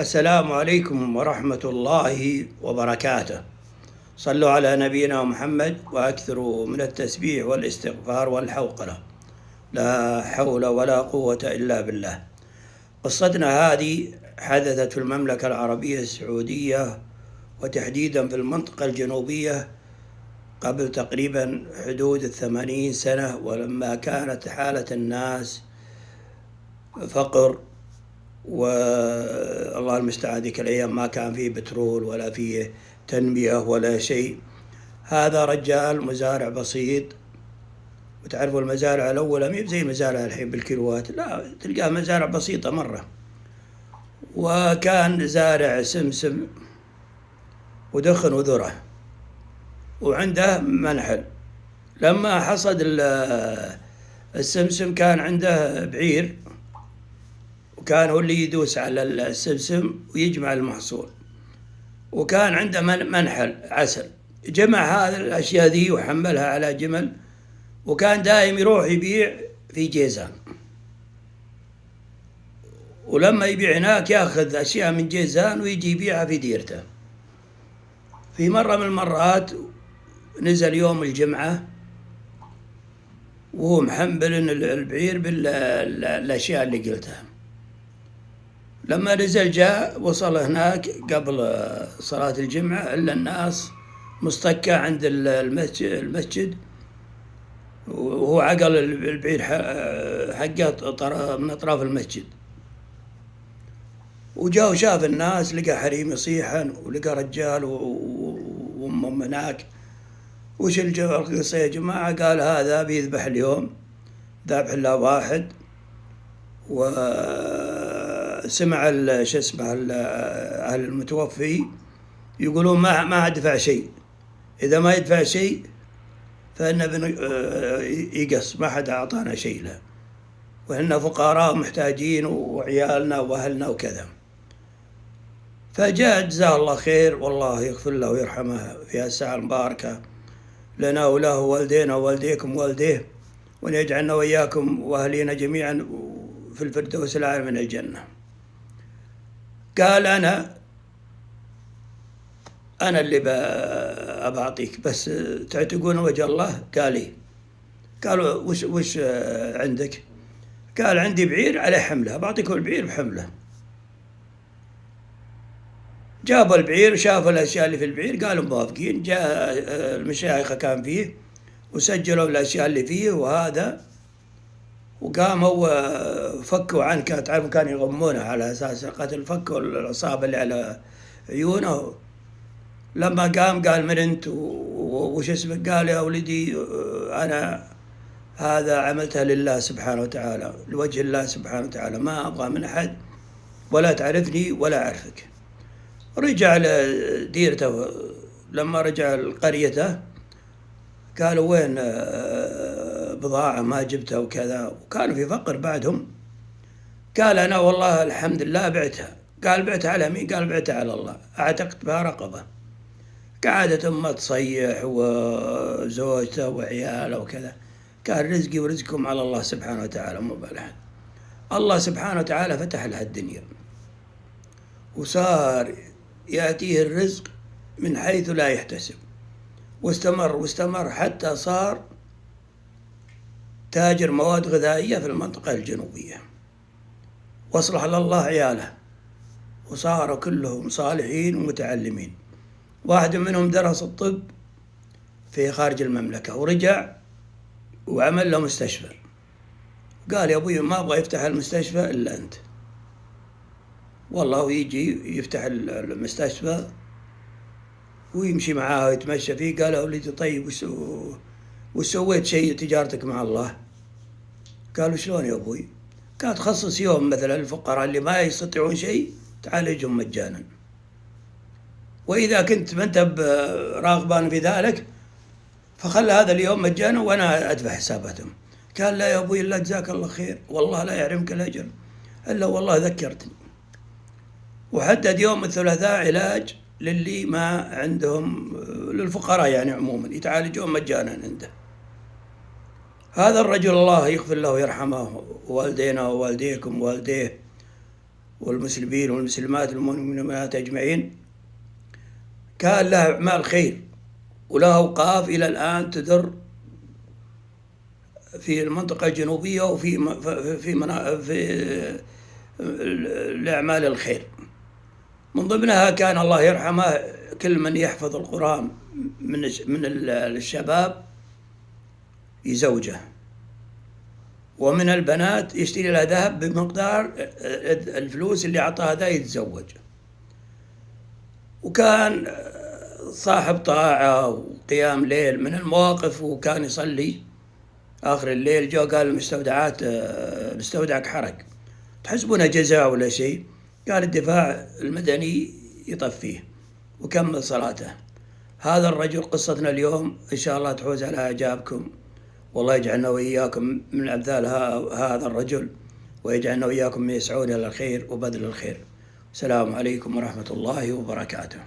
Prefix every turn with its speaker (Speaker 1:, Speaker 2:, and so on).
Speaker 1: السلام عليكم ورحمة الله وبركاته. صلوا على نبينا محمد وأكثروا من التسبيح والاستغفار والحوقلة. لا حول ولا قوة إلا بالله. قصتنا هذه حدثت في المملكة العربية السعودية، وتحديدا في المنطقة الجنوبية، قبل تقريبا حدود 80 سنة، ولما كانت حالة الناس فقر، والله المستعان. ذيك الأيام ما كان فيه بترول ولا فيه تنمية ولا شيء. هذا رجال مزارع بسيط، وتعرفوا المزارع الأولى مي زي المزارع الحين بالكيلوات، لا، تلقاه مزارع بسيطة مرة. وكان زارع سمسم ودخن وذرة، وعنده منحل. لما حصد السمسم كان عنده بعير، وكان هو اللي يدوس على السمسم ويجمع المحصول، وكان عنده منحل عسل. جمع هذه الأشياء ذي وحملها على جمل، وكان دائم يروح يبيع في جيزان. ولما يبيع هناك ياخذ أشياء من جيزان ويجي يبيعها في ديرته. في مرة من المرات نزل يوم الجمعة وهو محمل البعير بالأشياء اللي قلتها. لما نزل جاء وصل هناك قبل صلاة الجمعة، إلا الناس مصطكة عند المسجد، وهو عقل البعير حقه من أطراف المسجد. وجاء وشاف الناس، لقى حريم يصيحن، ولقى رجال وأمهم هناك. وش القصة يا جماعة؟ قال هذا بيذبح اليوم، ذابح الله واحد. وسمع شو اسمه أهل المتوفي يقولون ما دفع شيء، إذا ما يدفع شيء فإن يقص، ما حد أعطانا شيء له، وإحنا فقراء محتاجين، وعيالنا وأهلنا وكذا. فجاء جزاه الله خير، والله يغفر له ويرحمه في الساعة المباركة لنا وله والدينا ووالديكم ووالديه، وأن يجعلنا وإياكم وأهلينا جميعا في الفردوس الأعلى من الجنة. قال أنا اللي أبعطيك، بس تعتقون وجه الله. قال إيه؟ قالوا وش عندك؟ قال عندي بعير عليه حمله، بعطيكم البعير بحمله. جابوا البعير وشافوا الأشياء اللي في البعير، قالوا موافقين. جاء المشايخ كان فيه وسجلوا الأشياء اللي فيه وهذا، وقاموا فكوا عنه. تعرفوا كانوا يغمونه على أساس قتل، فكوا العصابة اللي على عيونه. لما قال من أنت وش اسمك؟ قال يا ولدي أنا هذا عملتها لله سبحانه وتعالى، لوجه الله سبحانه وتعالى، ما أبغى من أحد، ولا تعرفني ولا أعرفك. رجع لديرته. لما رجع لقريته قالوا وين بضاعة ما جبتها وكذا، وكانوا في فقر بعدهم. قال أنا والله الحمد لله بعتها. قال بعتها على مين؟ قال بعتها على الله، أعتقت بها رقبة. قعدت أمه تصيح وزوجته وعياله وكذا. قال رزقي ورزقكم على الله سبحانه وتعالى، مو بالأحد. الله سبحانه وتعالى فتح لها الدنيا، وصار يأتيه الرزق من حيث لا يحتسب، واستمر حتى صار تاجر مواد غذائية في المنطقة الجنوبية، واصلح الله عياله، وصاروا كلهم صالحين ومتعلمين. واحد منهم درس الطب في خارج المملكة، ورجع وعمل له مستشفى. قال يا أبوي ما أبغى يفتح المستشفى إلا أنت. والله يجي يفتح المستشفى ويمشي معاه ويتمشى فيه. قال يا ولدي طيب وش سويت شيء تجارتك مع الله؟ قالوا شلون يا أبوي؟ قال تخصص يوم مثلا الفقراء اللي ما يستطيعون شيء تعالجهم مجانا، وإذا كنت ما أنت راغبان في ذلك فخلى هذا اليوم مجانا وأنا أدفع حساباتهم. قال لا يا أبوي إلا جزاك الله خير، والله لا يحرمك الأجر، إلا والله ذكرتني. وحدد يوم الثلاثاء علاج للي ما عندهم، للفقراء يعني عموما، يتعالجون مجانا عنده. هذا الرجل الله يغفر له ويرحمه، والدينا ووالديكم ووالديه، والمسلمين والمسلمات والمؤمنات أجمعين. كان له أعمال خير وله أوقاف إلى الآن تدر في المنطقة الجنوبية وفي في لأعمال الخير. من ضمنها كان الله يرحمه كل من يحفظ القرآن من الشباب يزوجه، ومن البنات يشتري لها ذهب بمقدار الفلوس اللي أعطاها ذا يتزوج. وكان صاحب طاعة وقيام ليل. من المواقف وكان يصلي آخر الليل جاء قال المستودعات مستودعك حرق، تحسبونه جزاء ولا شيء؟ قال الدفاع المدني يطفيه، وكمل صلاته. هذا الرجل قصتنا اليوم إن شاء الله تحوز على إعجابكم، والله يجعلنا وإياكم من أمثال هذا الرجل، ويجعلنا وإياكم من يسعون إلى الخير وبذل الخير. السلام عليكم ورحمة الله وبركاته.